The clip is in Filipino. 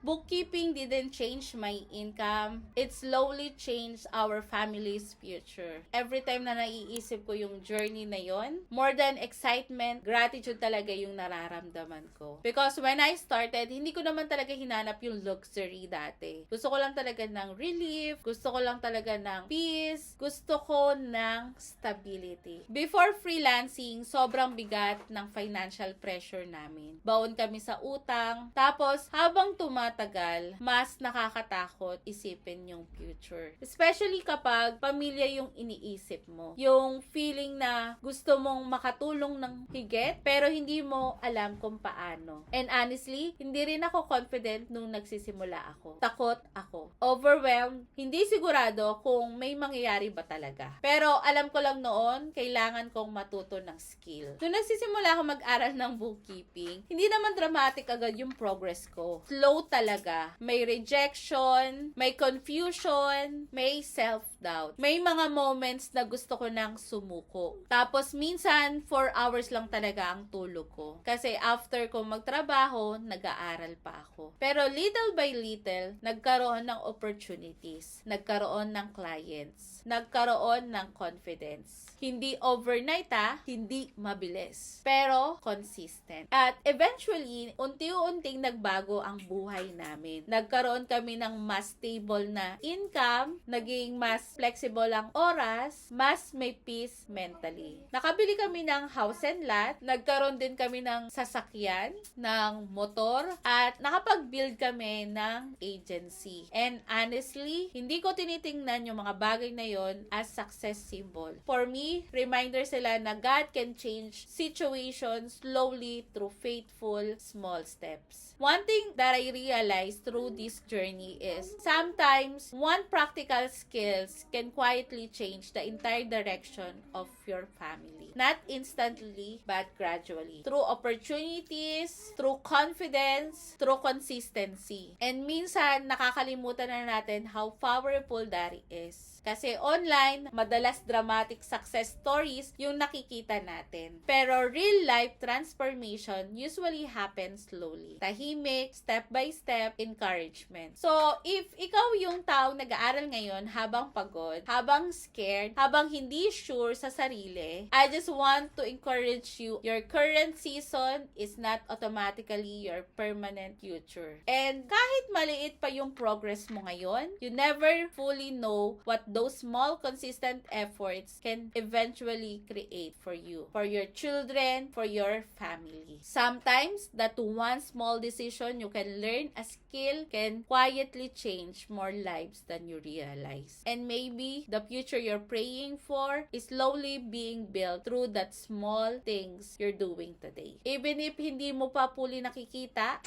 bookkeeping didn't change my income. It slowly changed our family's future. Every time na naiisip ko yung journey na yon, more than excitement, gratitude talaga yung nararamdaman ko. Because when I started, hindi ko naman talaga hinanap yung luxury dati. Gusto ko lang talaga ng relief, gusto ko lang talaga ng peace, gusto ko ng stability. Before freelancing, sobrang bigat ng financial pressure namin. Baon kami sa utang, tapos habang tumatagal, mas nakakatakot isipin yung future. Especially kapag pamilya yung iniisip mo. Yung feeling na gusto mong makatulong ng higit, pero hindi mo alam kung paano. And honestly, hindi rin ako confident nung nagsisimula ako. Takot ako. Overwhelmed, hindi sigurado kung may mangyayari ba talaga. Pero alam ko lang noon, kailangan kong matuto ng skill. Nung nagsisimula ako mag-aral ng bookkeeping, hindi naman dramatic agad yung progress ko. Slow talaga. May rejection, may confusion, may self-doubt. May mga moments na gusto ko nang sumuko. Tapos minsan, 4 hours lang talaga ang tulog ko. Kasi after ko magtrabaho, nag-aaral pa ako. Pero little by little, nagkaroon ng opportunities. Nagkaroon ng clients. Nagkaroon ng confidence. Hindi overnight hindi mabilis. Pero consistent. At eventually, unti-unting nagbago ang buhay namin. Nagkaroon kami ng mas stable na income, naging mas flexible ang oras, mas may peace mentally. Nakabili kami ng house and lot, nagkaroon din kami ng sasakyan, ng motor, at nakapag-build kami ng agency. And honestly, hindi ko tinitingnan yung mga bagay na yon as success symbol. For me, reminder sila na God can change situations slowly through faithful small steps. One thing that I realized through this journey is sometimes one practical skills can quietly change the entire direction of your family. Not instantly, but gradually. Through opportunities, through confidence, through consistency. And minsan, nakakalimutan na natin how powerful that is. Kasi online, madalas dramatic success stories yung nakikita natin. Pero real life transformation usually happens slowly. Tahimik, step by step, encouragement. So, if ikaw yung taong nag-aaral ngayon habang pagod, habang scared, habang hindi sure sa sarili, I just want to encourage you, your current season is not automatically your permanent future. And kahit maliit pa yung progress mo ngayon, you never fully know what those small consistent efforts can eventually create for you, for your children, for your family. Sometimes that one small decision you can learn a skill can quietly change more lives than you realize. And maybe the future you're praying for is slowly being built through that small things you're doing today. Even if hindi mo pa fully nakikita,